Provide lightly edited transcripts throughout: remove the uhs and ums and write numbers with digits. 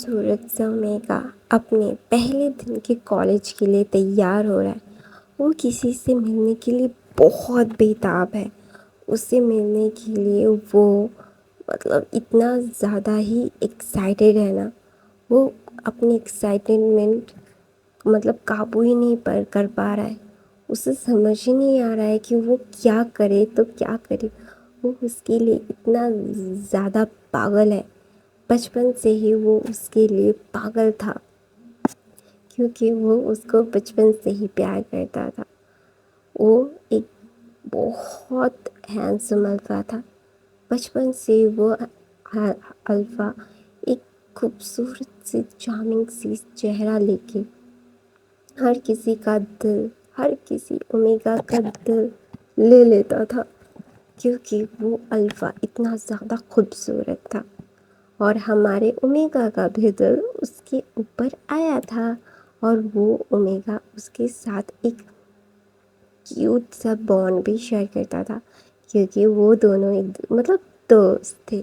खूबसूरत सा मेघा अपने पहले दिन के कॉलेज के लिए तैयार हो रहा है। वो किसी से मिलने के लिए बहुत बेताब है। उससे मिलने के लिए वो इतना ज़्यादा ही एक्साइटेड है ना। वो अपनी एक्साइटमेंट काबू ही नहीं कर पा रहा है। उसे समझ ही नहीं आ रहा है कि वो क्या करे तो क्या करे। वो उसके लिए इतना ज़्यादा पागल है। बचपन से ही वो उसके लिए पागल था, क्योंकि वो उसको बचपन से ही प्यार करता था। वो एक बहुत हैंडसम अल्फ़ा था। बचपन से वो अल्फ़ा एक खूबसूरत सी चार्मिंग सी चेहरा लेके हर किसी का दिल, हर किसी ओमेगा का दिल ले लेता था, क्योंकि वो अल्फ़ा इतना ज़्यादा खूबसूरत था। और हमारे ओमेगा का भी दिल उसके ऊपर आया था, और वो ओमेगा उसके साथ एक क्यूट सा बॉन्ड भी शेयर करता था, क्योंकि वो दोनों एक दोस्त थे।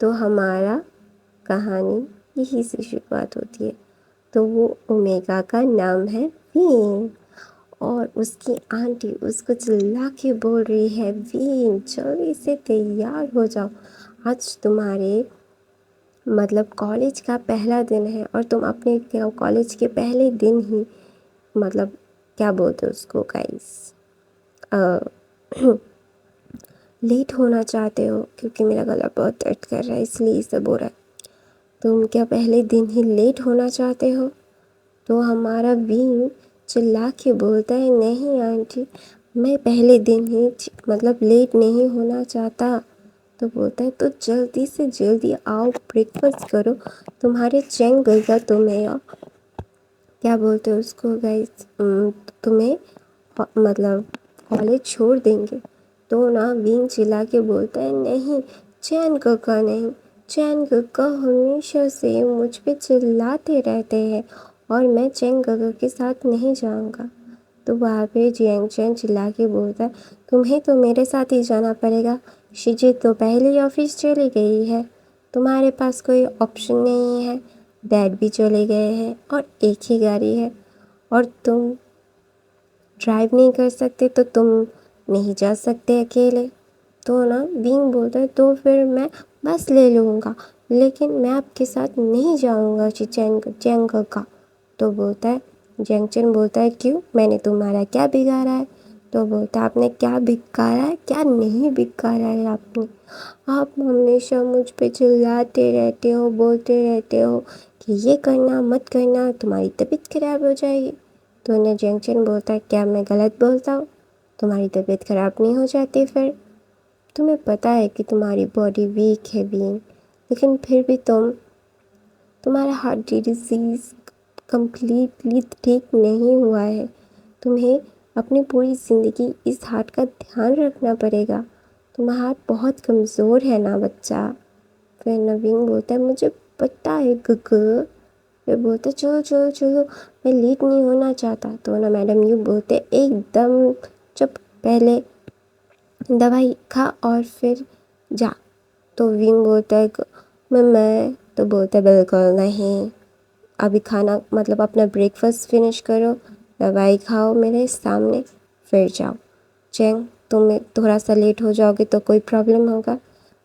तो हमारा कहानी यही से शुरुआत होती है। तो वो ओमेगा का नाम है वीन, और उसकी आंटी उसको चिल्ला के बोल रही है, वीन जल्दी से तैयार हो जाओ, आज तुम्हारे कॉलेज का पहला दिन है, और तुम अपने कॉलेज के पहले दिन ही क्या बोलते हो उसको गाइस, लेट होना चाहते हो। क्योंकि मेरा गला बहुत दर्द कर रहा है, इसलिए ये सब हो रहा है। तुम क्या पहले दिन ही लेट होना चाहते हो? तो हमारा वीन चिल्ला के बोलता है, नहीं आंटी, मैं पहले दिन ही लेट नहीं होना चाहता। तो बोलता है, तो जल्दी से जल्दी आओ, ब्रेकफास्ट करो, तुम्हारे चैंग गएगा तुम्हें क्या बोलते हो उसको गाइस, तुम्हें कॉलेज छोड़ देंगे। तो ना विंग चिल्ला के बोलता है, नहीं चैन काका नहीं, चैन काका हमेशा से मुझ पे चिल्लाते रहते हैं, और मैं चैन काका के साथ नहीं जाऊंगा। तो वहाँ पे जियांग चैन चिल्ला के बोलता है, तुम्हें तो मेरे साथ ही जाना पड़ेगा, शिजी तो पहले ही ऑफिस चली गई है, तुम्हारे पास कोई ऑप्शन नहीं है, डैड भी चले गए हैं और एक ही गाड़ी है, और तुम ड्राइव नहीं कर सकते, तो तुम नहीं जा सकते अकेले। तो ना विंग बोलता है, तो फिर मैं बस ले लूँगा, लेकिन मैं आपके साथ नहीं जाऊँगा चैंग का। तो बोलता है, जैंगचन बोलता है, क्यों, मैंने तुम्हारा क्या बिगाड़ा है? तो बोलता है, आपने क्या बिगाड़ा है, क्या नहीं बिगाड़ा है आपने? आप हमेशा मुझ पे चिल्लाते रहते हो, बोलते रहते हो कि ये करना मत करना, तुम्हारी तबीयत खराब हो जाएगी। तो उन्हें जैंगचन बोलता है, क्या मैं गलत बोलता हूँ? तुम्हारी तबीयत खराब नहीं हो जाती फिर? तुम्हें पता है कि तुम्हारी बॉडी वीक है बीइंग, लेकिन फिर भी तुम्हारा हार्ट डिजीज़ कम्प्लीटली ठीक नहीं हुआ है। तुम्हें अपनी पूरी ज़िंदगी इस हार्ट का ध्यान रखना पड़ेगा। तुम्हारा हार्ट बहुत कमज़ोर है ना बच्चा। फिर नवीन बोलता है, मुझे पता है गग। फिर बोलते, चलो चलो चलो, मैं लेट नहीं होना चाहता। तो ना मैडम यूँ बोलते, एकदम चुप, पहले दवाई खा और फिर जा। तो विंग बोलता है, मैं तो बोलता है, बिल्कुल नहीं, अभी खाना अपना ब्रेकफास्ट फिनिश करो, दवाई खाओ मेरे सामने, फिर जाओ। चैंग, तुम थोड़ा सा लेट हो जाओगे तो कोई प्रॉब्लम होगा?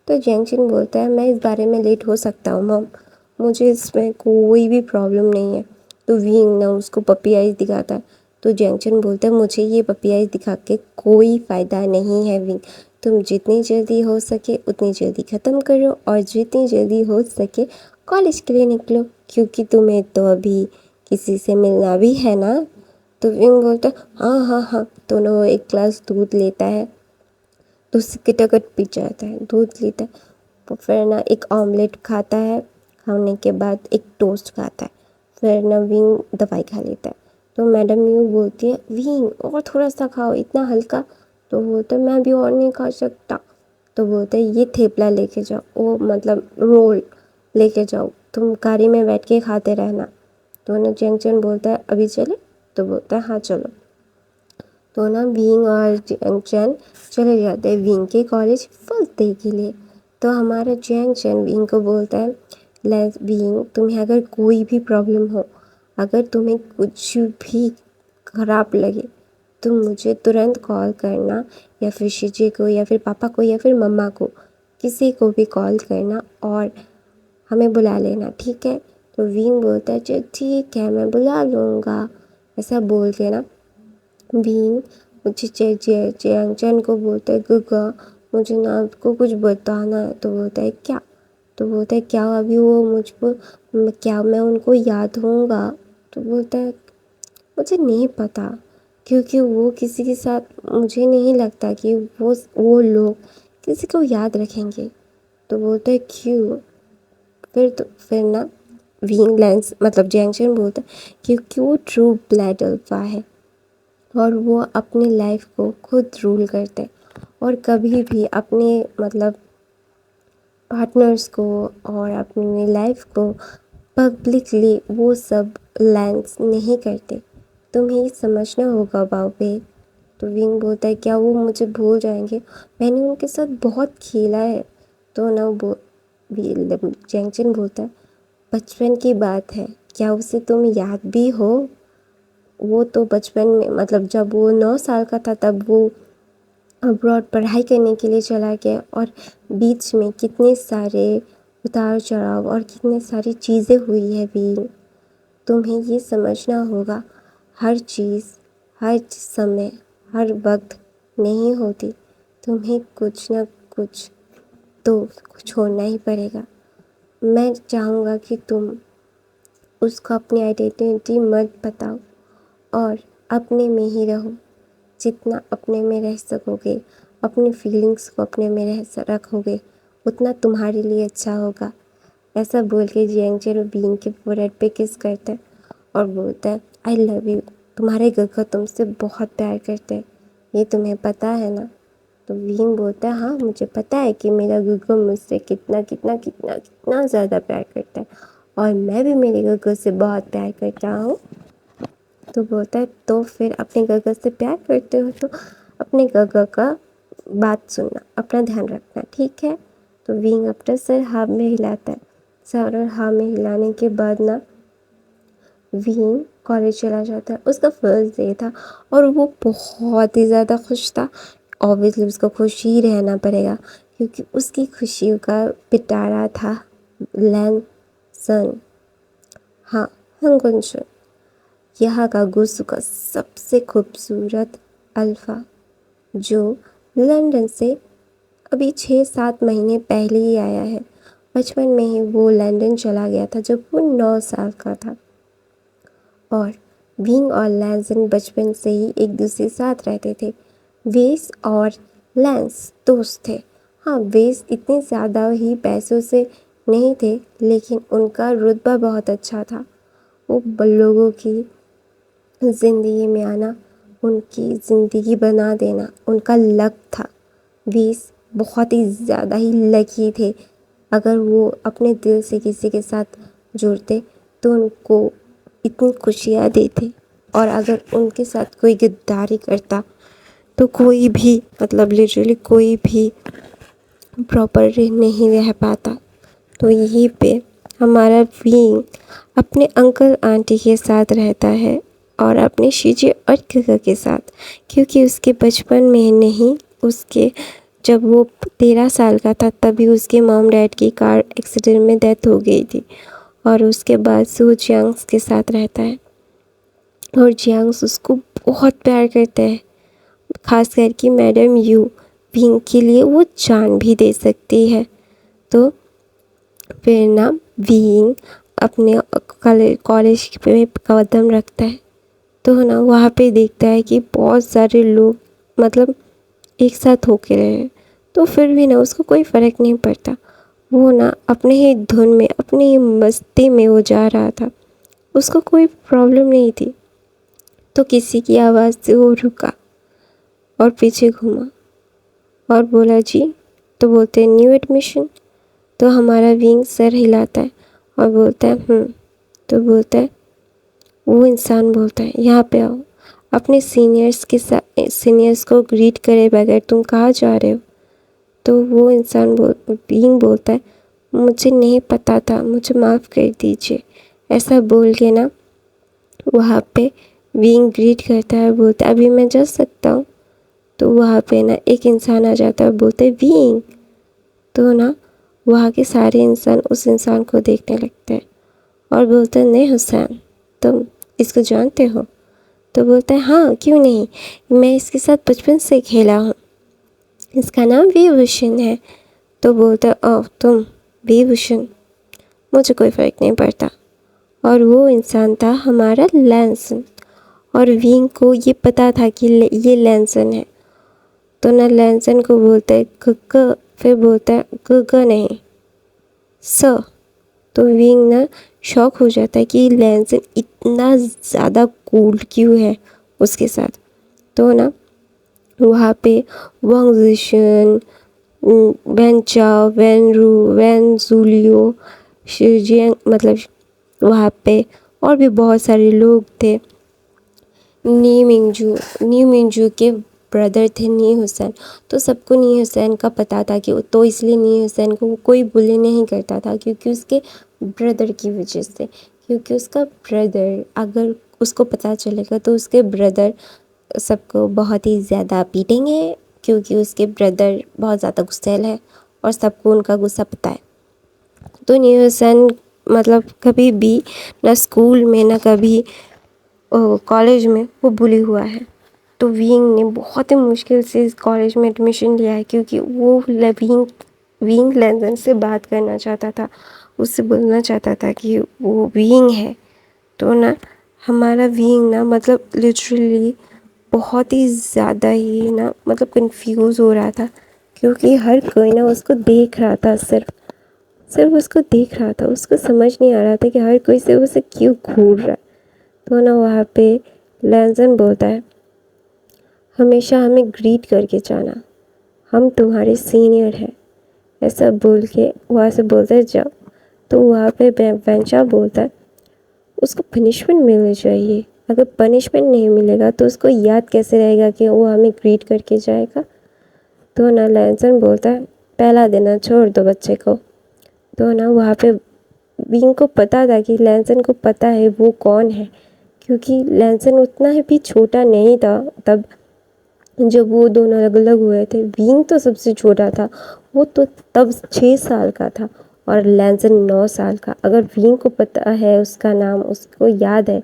तो जैंगचिन बोलता है, मैं इस बारे में लेट हो सकता हूँ मम, मुझे इसमें कोई भी प्रॉब्लम नहीं है। तो विंग ना उसको पपी आइज दिखाता है। तो जैंगचिन बोलता है, मुझे ये पपी आइज दिखा के कोई फ़ायदा नहीं है विंग, तुम जितनी जल्दी हो सके उतनी जल्दी ख़त्म करो, और जितनी जल्दी हो सके कॉलेज के लिए निकलो, क्योंकि तुम्हें तो अभी किसी से मिलना भी है ना। तो विंग बोलता है, हाँ हाँ हाँ। तो ना वो एक ग्लास दूध लेता है, तो उससे किटकट पी जाता है, दूध लेता है। तो फिर ना एक ऑमलेट खाता है, खाने के बाद एक टोस्ट खाता है। फिर ना विंग दवाई खा लेता है। तो मैडम यूँ बोलती है, विंग और थोड़ा सा खाओ, इतना हल्का। तो बोलता है, मैं अभी और नहीं खा सकता। तो बोलते हैं, ये थेपला लेके जाओ, वो रोल लेके जाओ, तुम गाड़ी में बैठ के खाते रहना। तो ना जैंगचन बोलता है, अभी चले? तो बोलता है, हाँ चलो। तो ना विंग और जैंगचन चले जाते हैं विंग के कॉलेज फर्स्ट डे के लिए। तो हमारा जैंगचन विंग को बोलता है, बीइंग तुम्हें अगर कोई भी प्रॉब्लम हो, अगर तुम्हें कुछ भी खराब लगे, तुम मुझे तुरंत कॉल करना, या फिर शीजे को, या फिर पापा को, या फिर मम्मा को, किसी को भी कॉल करना और हमें बुला लेना, ठीक है। तो विंग बोलता है चल ठीक है, मैं बुला लूँगा। ऐसा बोल के ना विंग मुझे चैंगचन को बोलता है गगा मुझे ना आपको कुछ बताना है। तो बोलता है क्या? तो बोलता है क्या अभी वो मुझको क्या मैं उनको याद होऊंगा? तो बोलता है मुझे नहीं पता, क्योंकि वो किसी के साथ मुझे नहीं लगता कि वो लोग किसी को याद रखेंगे। तो बोलता है क्यों? फिर ना विंग लेंस मतलब जैंगचन बोलता है क्योंकि वो ट्रू ब्लड अल्फा है और वो अपनी लाइफ को खुद रूल करते हैं और कभी भी अपने मतलब पार्टनर्स को और अपनी लाइफ को पब्लिकली वो सब लैंस नहीं करते। तुम्हें ये समझना होगा बाबे। तो विंग बोलता है क्या वो मुझे भूल जाएंगे? मैंने उनके साथ बहुत खेला है। तो ना वो जैंगचन बोलता है बचपन की बात है, क्या उसे तुम याद भी हो? वो तो बचपन में मतलब जब वो 9 साल का था तब वो अब्रॉड पढ़ाई करने के लिए चला गया और बीच में कितने सारे उतार चढ़ाव और कितनी सारी चीज़ें हुई है भी। तुम्हें ये समझना होगा हर चीज़ हर समय हर वक्त नहीं होती। तुम्हें कुछ ना कुछ तो छोड़ना ही पड़ेगा। मैं चाहूँगा कि तुम उसको अपनी आइडेंटिटी मत बताओ और अपने में ही रहो। जितना अपने में रह सकोगे, अपनी फीलिंग्स को अपने में रखोगे, उतना तुम्हारे लिए अच्छा होगा। ऐसा बोल के जियांगचेन बीइंग के फोrehead पे किस करता है और बोलता है आई लव यू। तुम्हारे गगा तुमसे बहुत प्यार करते हैं, ये तुम्हें पता है ना? तो विंग बोलता है हाँ मुझे पता है कि मेरा गगा मुझसे कितना कितना कितना कितना ज़्यादा प्यार करता है और मैं भी मेरे गगा से बहुत प्यार करता हूँ। तो बोलता है तो फिर अपने गगा से प्यार करते हो तो अपने गगा का बात सुनना, अपना ध्यान रखना, ठीक है। तो विंग अपना सर हाँ में हिलाता है। सर और हाँ में हिलाने के बाद ना विंग कॉलेज चला जाता है। उसका फर्स्ट डे था और वो बहुत ही ज़्यादा खुश था। ऑब्वियसली उसको खुश ही रहना पड़ेगा क्योंकि उसकी खुशी का पिटारा था लैन सन, हाँ हंगुनशन, यहाँ का गुस्सू का सबसे खूबसूरत अल्फ़ा जो लंदन से अभी 6-7 महीने पहले ही आया है। बचपन में ही वो लंदन चला गया था जब वो 9 साल का था और विंग और लैंसन बचपन से ही एक दूसरे साथ रहते थे। वेस और लैंस दोस्त थे। हाँ वेस इतने ज़्यादा ही पैसों से नहीं थे लेकिन उनका रुतबा बहुत अच्छा था। वो लोगों की ज़िंदगी में आना, उनकी ज़िंदगी बना देना उनका लक था। वेस बहुत ही ज़्यादा ही लकी थे। अगर वो अपने दिल से किसी के साथ जुड़ते तो उनको इतनी खुशियाँ देते और अगर उनके साथ कोई गद्दारी करता तो कोई भी मतलब लिटरली कोई भी प्रॉपर नहीं रह पाता। तो यहीं पे हमारा विंग अपने अंकल आंटी के साथ रहता है और अपने शीजे और गगा के साथ, क्योंकि उसके बचपन में नहीं उसके जब वो 13 साल का था तभी उसके मॉम डैड की कार एक्सीडेंट में डेथ हो गई थी और उसके बाद सू जियांग्स के साथ रहता है और जियांग्स उसको बहुत प्यार करता है। खास करके मैडम यू विंग के लिए वो जान भी दे सकती है। तो फिर ना विंग अपने कॉलेज में कदम रखता है तो ना वहाँ पे देखता है कि बहुत सारे लोग मतलब एक साथ होके रहे हैं। तो फिर भी ना उसको कोई फ़र्क नहीं पड़ता। वो ना अपने ही धुन में अपनी ही मस्ती में वो जा रहा था, उसको कोई प्रॉब्लम नहीं थी। तो किसी की आवाज़ से वो रुका और पीछे घूमा और बोला जी। तो बोलते हैं न्यू एडमिशन। तो हमारा विंग सर हिलाता है और बोलता है तो बोलता है वो इंसान बोलता है यहाँ पे आओ, अपने सीनियर्स को ग्रीट करे बगैर तुम कहाँ जा रहे हो? तो वो इंसान विंग बोलता है मुझे नहीं पता था, मुझे माफ़ कर दीजिए। ऐसा बोल के ना वहाँ पे विंग ग्रीट करता है, बोलता है अभी मैं जा सकता हूँ। तो वहाँ पे ना एक इंसान आ जाता है, बोलते विंग। तो ना वहाँ के सारे इंसान उस इंसान को देखने लगते हैं और बोलते हैं नहीं हुसैन, तुम इसको जानते हो? तो बोलता है हाँ क्यों नहीं, मैं इसके साथ बचपन से खेला हूँ, इसका नाम वीभूषण है। तो बोलता है ओह तुम वीभूषण, मुझे कोई फ़र्क नहीं पड़ता। और वो इंसान था हमारा लैंसन। और विंग को ये पता था कि ये लैंसन है। तो ना लैंसन को बोलता है क, फिर बोलता है क नहीं स। तो विंग ना शॉक हो जाता है कि लैंसन इतना ज़्यादा कूल क्यों है उसके साथ। तो ना वहाँ पे वांग जिशन, वैन चाओ, वैन रू, वैन जूलियो, शिजियांग, मतलब वहाँ पे और भी बहुत सारे लोग थे। नी मिंजू के ब्रदर थे नी हुसैन। तो सबको नी हुसैन का पता था कि तो इसलिए नी हुसैन को कोई बुली नहीं करता था क्योंकि उसके ब्रदर की वजह से। क्योंकि उसका ब्रदर, अगर उसको पता चलेगा तो उसके ब्रदर सबको बहुत ही ज़्यादा पीटेंगे क्योंकि उसके ब्रदर बहुत ज़्यादा गुस्सैल है और सबको उनका गुस्सा पता है। तो नी हुसैन मतलब कभी भी ना स्कूल में ना कभी कॉलेज में वो बुली हुआ है। तो विंग ने बहुत ही मुश्किल से इस कॉलेज में एडमिशन लिया है क्योंकि वो विंग लैंसन से बात करना चाहता था, उससे बोलना चाहता था कि वो विंग है। तो ना हमारा विंग ना मतलब लिटरली बहुत ही ज़्यादा ही ना मतलब कंफ्यूज हो रहा था क्योंकि हर कोई ना उसको देख रहा था, सिर्फ उसको देख रहा था। उसको समझ नहीं आ रहा था कि हर कोई सिर्फ उसे क्यों घूर रहा है। तो ना वहाँ पे लैंसन बोलता है हमेशा हमें ग्रीट करके जाना, हम तुम्हारे सीनियर हैं, ऐसा बोल के वहाँ से बोलता है जाओ। तो वहाँ पे बेंचा बोलता है उसको पनिशमेंट मिलनी चाहिए, अगर पनिशमेंट नहीं मिलेगा तो उसको याद कैसे रहेगा कि वो हमें ग्रीट करके जाएगा। तो ना लैंसन बोलता है पहला दिन छोड़ दो बच्चे को। तो ना वहाँ पे विंग को पता था कि लैंसन को पता है वो कौन है क्योंकि लैंसन उतना भी छोटा नहीं था तब जब वो दोनों अलग अलग हुए थे। विंग तो सबसे छोटा था, वो तो तब 6 साल का था और लैंसन 9 साल का। अगर विंग को पता है उसका नाम, उसको याद है,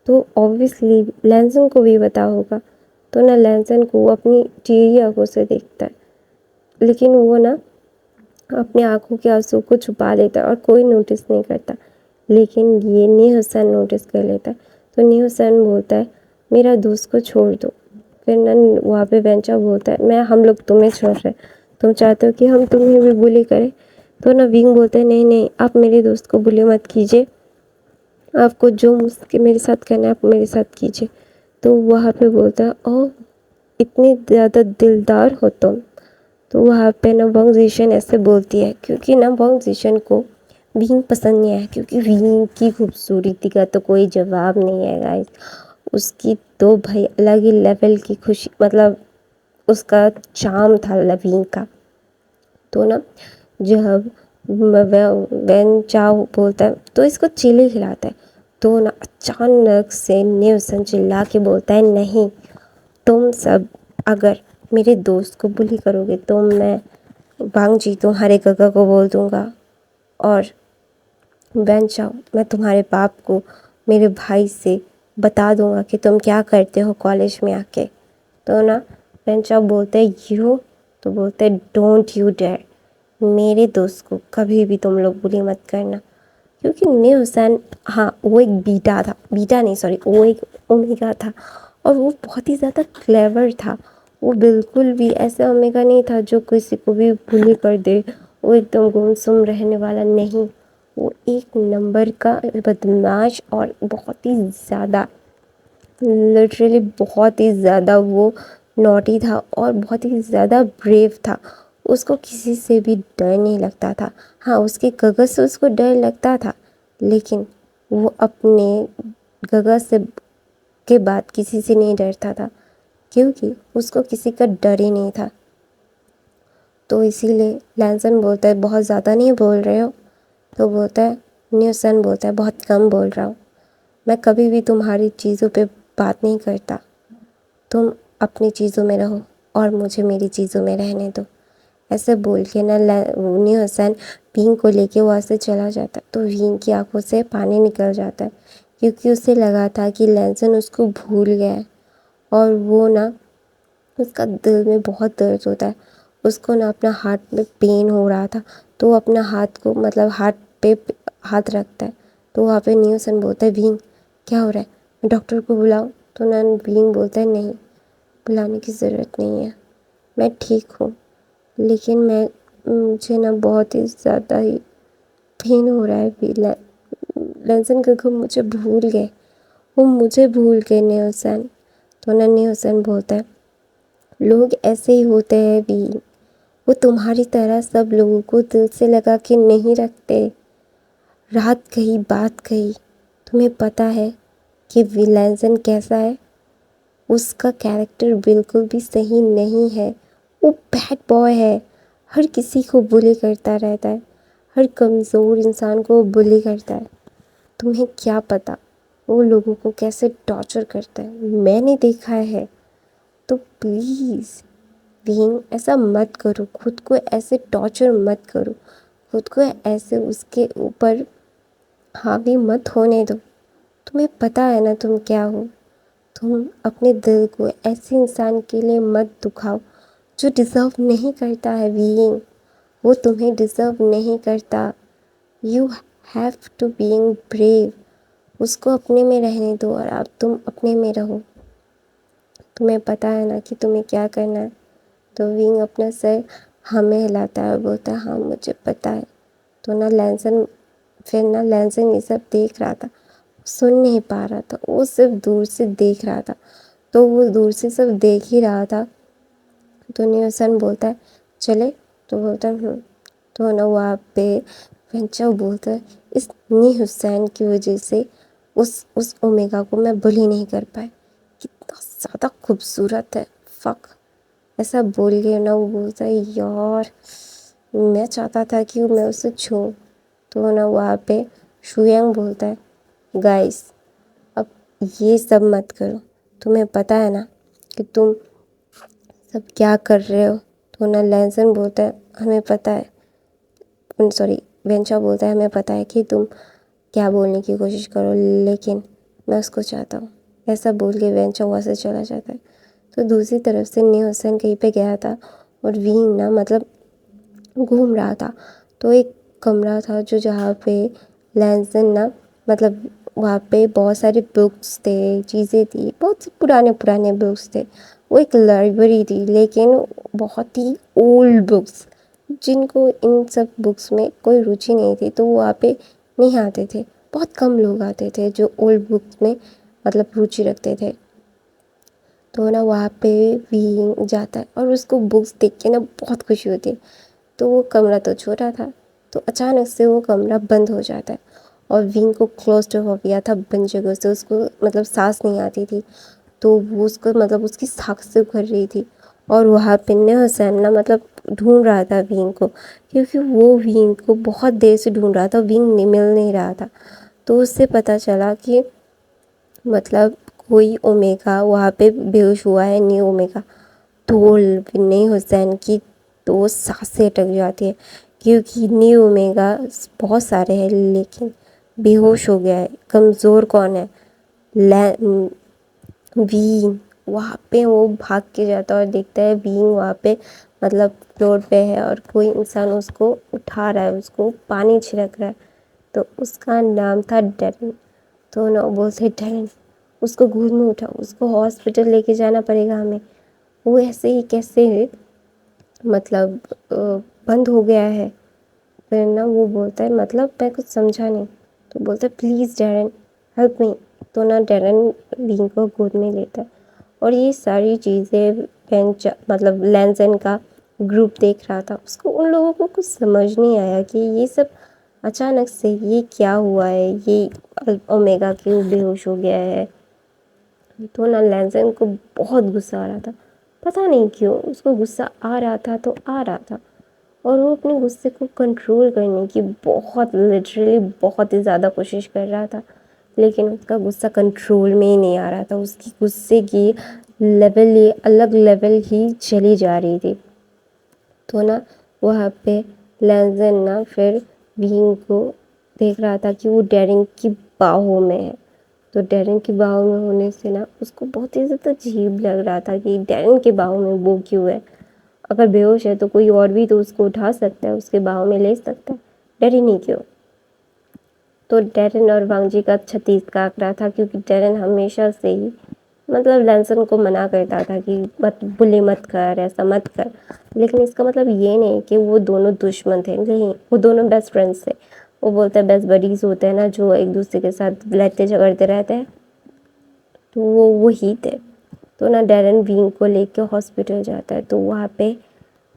तो ऑब्वियसली लैंसन को भी पता होगा। तो ना लैंसन को अपनी टेढ़ी आंखों से देखता है, लेकिन वो ना अपने आंखों के आंसू को छुपा लेता है और कोई नोटिस नहीं करता। लेकिन ये नी हुसैन नोटिस कर लेता है। तो नी हुसैन बोलता है मेरा दोस्त को छोड़ दो। फिर ना वहाँ पे बेंचा बोलता है हम लोग तुम्हें छोड़ रहे, तुम चाहते हो कि हम तुम्हें भी बुली करें? तो ना विंग बोलता है नहीं नहीं, आप मेरे दोस्त को बुली मत कीजिए, आपको जो मुझके मेरे साथ करना है आप मेरे साथ कीजिए। तो वहाँ पे बोलता है ओह इतनी ज़्यादा दिलदार हो तुम। तो वहाँ पे ना वांग जिशन ऐसे बोलती है क्योंकि ना वांग जिशन को विंग पसंद नहीं आया क्योंकि विंग की खूबसूरती का तो कोई जवाब नहीं है गाइस। उसकी तो भाई अलग ही लेवल की खुशी, मतलब उसका चार्म था विंग का। तो ना जब वैन चाओ बोलता है तो इसको चिली खिलाता है। तो ना अचानक से न्यूसन चिल्ला के बोलता है नहीं, तुम सब अगर मेरे दोस्त को बुली करोगे तो मैं वांग जी तुम्हारे काका को बोल दूँगा और वैन चाओ मैं तुम्हारे बाप को मेरे भाई से बता दूँगा कि तुम क्या करते हो कॉलेज में आके। तो ना वैन चाओ बोलते हैं यू, तो बोलते हैं डोंट यू डेयर, मेरे दोस्त को कभी भी तुम लोग बुली मत करना। क्योंकि नी हुसैन, हाँ वो एक बीटा था, बीटा नहीं सॉरी, वो एक ओमेगा था और वो बहुत ही ज़्यादा क्लेवर था। वो बिल्कुल भी ऐसा ओमेगा नहीं था जो किसी को भी बुली कर दे, वो एकदम गुमसुम रहने वाला नहीं। वो एक नंबर का बदमाश और बहुत ही ज़्यादा, लिटरली बहुत ही ज़्यादा वो नॉटी था और बहुत ही ज़्यादा ब्रेव था। उसको किसी से भी डर नहीं लगता था। हाँ उसके गगस से उसको डर लगता था, लेकिन वो अपने गगस से के बाद किसी से नहीं डरता था क्योंकि उसको किसी का डर ही नहीं था। तो इसीलिए लैंसन बोलता है बहुत ज़्यादा नहीं बोल रहे हो। तो बोलता है, न्यूसन बोलता है बहुत कम बोल रहा हूँ, मैं कभी भी तुम्हारी चीज़ों पे बात नहीं करता, तुम अपनी चीज़ों में रहो और मुझे मेरी चीज़ों में रहने दो। ऐसे बोल के ना न्यूसन विंग को लेके वहाँ से चला जाता है। तो विंग की आंखों से पानी निकल जाता है क्योंकि उसे लगा था कि लैंसन उसको भूल गया है। और वो ना, उसका दिल में बहुत दर्द होता है। उसको ना अपना हाथ में पेन हो रहा था, तो वो अपना हाथ को मतलब हाथ पे हाथ रखता है। तो वहाँ पे न्यूसन बोलता है विंग क्या हो रहा है, डॉक्टर को बुलाओ। तो ना विंग बोलता है नहीं, बुलाने की ज़रूरत नहीं है, मैं ठीक हूँ, लेकिन मुझे ना बहुत ही ज़्यादा ही पेन हो रहा है। लैंसन काका मुझे भूल गए, वो मुझे भूल गए न्यूसन। तो ना न्यूसन बोलता है लोग ऐसे ही होते हैं भी, वो तुम्हारी तरह सब लोगों को दिल से लगा के नहीं रखते। रात गई बात गई, तुम्हें पता है कि विलेंसन कैसा है, उसका कैरेक्टर बिल्कुल भी सही नहीं है। वो बैड बॉय है, हर किसी को बुली करता रहता है, हर कमज़ोर इंसान को बुली करता है। तुम्हें क्या पता वो लोगों को कैसे टॉर्चर करता है, मैंने देखा है। तो प्लीज़ विंग ऐसा मत करो, खुद को ऐसे टॉर्चर मत करो, खुद को ऐसे उसके ऊपर हावी मत होने दो। तुम्हें पता है ना तुम क्या हो, तुम अपने दिल को ऐसे इंसान के लिए मत दुखाओ जो डिज़र्व नहीं करता है विंग, वो तुम्हें डिज़र्व नहीं करता। You have to being brave, उसको अपने में रहने दो और अब तुम अपने में रहो। तुम्हें पता है ना कि तुम्हें क्या करना है। तो विंग अपना सर हमें हिलाता है और बोलता है हाँ मुझे पता है। तो ना लैंसन, फिर ना लैंसन ये सब देख रहा था, सुन नहीं पा रहा था, वो सिर्फ दूर से देख रहा था। तो वो दूर से सब देख ही रहा था। तो न्यूसन बोलता है चले। तो बोलता है तो ना वहाँ पे वेंचर बोलता है इस नी हुसैन की वजह से उस ओमेगा को मैं बुली नहीं कर पाए, कितना ज़्यादा खूबसूरत है, फक। ऐसा बोल के ना वो बोलता है यार मैं चाहता था कि मैं उसे छूऊं। तो ना वहाँ पे शुयांग बोलता है गाइस अब ये सब मत करो, तुम्हें पता है ना कि तुम सब क्या कर रहे हो। तो ना लैंसन बोलता है हमें पता है, सॉरी वेंचा बोलता है हमें पता है कि तुम क्या बोलने की कोशिश करो, लेकिन मैं उसको चाहता हूँ। ऐसा बोल के वेंचा वहाँ से चला जाता है। तो दूसरी तरफ से न्यू हुसैन कहीं पे गया था और विंग ना मतलब घूम रहा था। तो एक कमरा था जो जहाँ पे लैंसन ना मतलब वहाँ पे बहुत सारे बुक्स थे, चीज़ें थी, बहुत पुराने पुराने बुक्स थे। वो एक लाइब्रेरी थी लेकिन बहुत ही ओल्ड बुक्स, जिनको इन सब बुक्स में कोई रुचि नहीं थी तो वो वहाँ पे नहीं आते थे। बहुत कम लोग आते थे जो ओल्ड बुक्स में मतलब रुचि रखते थे। तो ना वहाँ पे भी जाता है और उसको बुक्स देख के ना बहुत खुशी होती है। तो वो कमरा तो छोटा था, तो अचानक से वो कमरा बंद हो जाता है और विंग को क्लॉस्ट्रोफोबिया था बंद जगह से, उसको मतलब सांस नहीं आती थी। तो वो उसको मतलब उसकी सांस से भर रही थी और वहाँ पे ने हुसैन ना मतलब ढूंढ रहा था विंग को, क्योंकि वो विंग को बहुत देर से ढूंढ रहा था, विंग नहीं मिल नहीं रहा था। तो उससे पता चला कि मतलब कोई ओमेगा वहाँ पे बेहोश हुआ है, न्यू ओमेगा। तो नई हुसैन की तो सांसें अटक जाती है क्योंकि न्यू ओमेगा बहुत सारे हैं लेकिन बेहोश हो गया है। कमज़ोर कौन है, बीइंग। वहाँ पे वो भाग के जाता है और देखता है बीइंग वहाँ पे मतलब फ्लोर पे है और कोई इंसान उसको उठा रहा है, उसको पानी छिड़क रहा है। तो उसका नाम था डैरन। तो ना बोलते डैरन उसको गोद में उठाओ, उसको हॉस्पिटल लेके जाना पड़ेगा हमें, वो ऐसे ही कैसे मतलब बंद हो गया है। फिर ना वो बोलता है मतलब मैं कुछ समझा नहीं। तो बोलता है प्लीज़ डैरन हेल्प मी। तो ना डैरन बीन को गोद में लेता है और ये सारी चीज़ें बेंच मतलब लैंसन का ग्रुप देख रहा था। उसको उन लोगों को कुछ समझ नहीं आया कि ये सब अचानक से ये क्या हुआ है, ये ओमेगा क्यों बेहोश हो गया है। तो ना लैंसन को बहुत गुस्सा आ रहा था, पता नहीं क्यों उसको गुस्सा आ रहा था तो आ रहा था। और वो अपने गुस्से को कंट्रोल करने की बहुत लिटरली बहुत ही ज़्यादा कोशिश कर रहा था, लेकिन उसका गुस्सा कंट्रोल में ही नहीं आ रहा था। उसकी गुस्से की लेवल ही अलग लेवल ही चली जा रही थी। तो ना वहाँ पे लैंजन ना फिर विंग को देख रहा था कि वो डैरेन की बाहों में है। तो डैरेन की बाहों में होने से ना उसको बहुत ही ज़्यादा अजीब लग रहा था कि डैरेन के बाहों में वो क्यों है। अगर बेहोश है तो कोई और भी तो उसको उठा सकता है, उसके बाहों में ले सकता है, डैरेन ही क्यों। तो डैरेन और वांगजी का छत्तीस काट रहा था, क्योंकि डैरेन हमेशा से ही मतलब लैंसन को मना करता था कि मत बुली मत कर, ऐसा मत कर। लेकिन इसका मतलब ये नहीं कि वो दोनों दुश्मन थे, नहीं, वो दोनों बेस्ट फ्रेंड्स थे। वो बोलते हैं बेस्ट बडीज होते हैं ना, जो एक दूसरे के साथ लड़ते झगड़ते रहते हैं, तो वो वही थे। तो ना डैरेन विंग को लेके हॉस्पिटल जाता है। तो वहाँ पे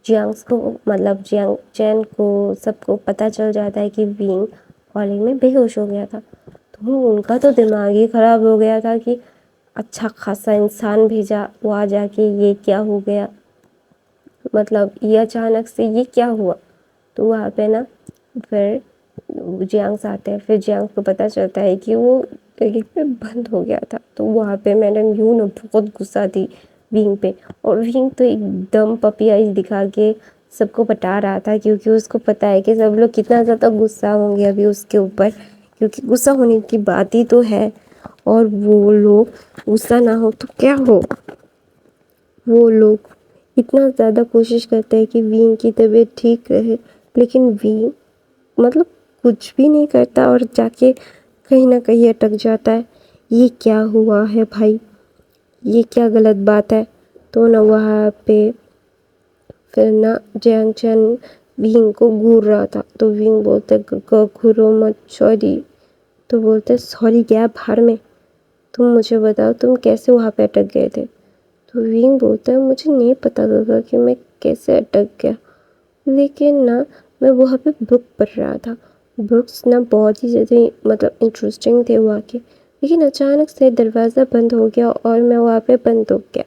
जियांग्स को मतलब जियांग चैन को सबको पता चल जाता है कि विंग कॉलेज में बेहोश हो गया था। तो उनका तो दिमाग ही ख़राब हो गया था कि अच्छा खासा इंसान भेजा, वो आ जाके ये क्या हो गया, मतलब ये अचानक से ये क्या हुआ। तो वहाँ पे ना फिर जियांग्स आते हैं। फिर जियांग्स को पता चलता है कि वो क्लिनिक पे बंद हो गया था। तो वहाँ पे मैडम यू ना बहुत गुस्सा थी विंग पे, और विंग तो एकदम पपी आइज दिखा के सबको बता रहा था, क्योंकि उसको पता है कि सब लोग कितना ज़्यादा गुस्सा होंगे अभी उसके ऊपर, क्योंकि गुस्सा होने की बात ही तो है। और वो लोग गुस्सा ना हो तो क्या हो, वो लोग इतना ज़्यादा कोशिश करते हैं कि विंग की तबीयत ठीक रहे, लेकिन विंग मतलब कुछ भी नहीं करता और जाके कहीं ना कहीं अटक जाता है। ये क्या हुआ है भाई, ये क्या गलत बात है। तो ना वहाँ पे फिर ना जैंग चैन विंग को घूर रहा था। तो विंग बोलते घूरो मत, सॉरी। तो बोलते सॉरी क्या बाहर में, तुम मुझे बताओ तुम कैसे वहाँ पे अटक गए थे। तो विंग बोलता है मुझे नहीं पता लगा कि मैं कैसे अटक गया, लेकिन ना मैं वहाँ पे बुक पढ़ रहा था। बुक्स ना बहुत ही ज़्यादा मतलब इंटरेस्टिंग थे वहाँ के, लेकिन अचानक से दरवाज़ा बंद हो गया और मैं वहाँ पे बंद हो गया।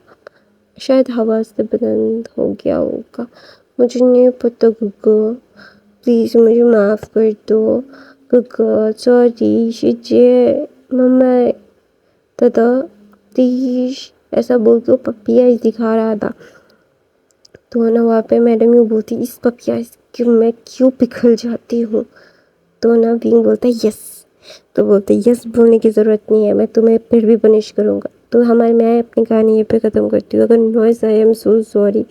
शायद हवा से बंद हो गया होगा, मुझे नहीं पता गुग्गो, प्लीज़ मुझे माफ़ कर दो गुग्गो, सॉरी शीजिए मम्मा दादा प्लीज़, ऐसा बोल के वो पपिया दिखा रहा था। तो ना वहाँ पे मैडम यूँ बोलती इस पपिया कि मैं क्यों पिघल जाती हूँ। तो ना विंग बोलता है यस। तो बोलते यस बोलने की ज़रूरत नहीं है, मैं तुम्हें फिर भी पनिश करूँगा। तो मैं अपनी कहानी ये पे ख़त्म करती हूँ। अगर noise I am so sorry,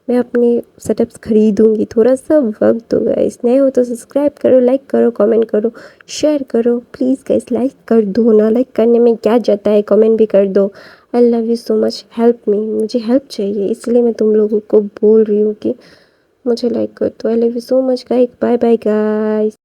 मैं अपने सेटअप्स खरीदूँगी, थोड़ा सा वक्त होगा। इस नए हो तो सब्सक्राइब करो, लाइक करो, कमेंट करो, शेयर करो प्लीज़ गाइस, लाइक कर दो ना, लाइक करने में क्या जाता है, कमेंट भी कर दो। I love you so much, help me, मुझे हेल्प चाहिए, इसलिए मैं तुम लोगों को बोल रही हूँ कि मुझे लाइक कर दो। I love you so much guys, bye bye guys.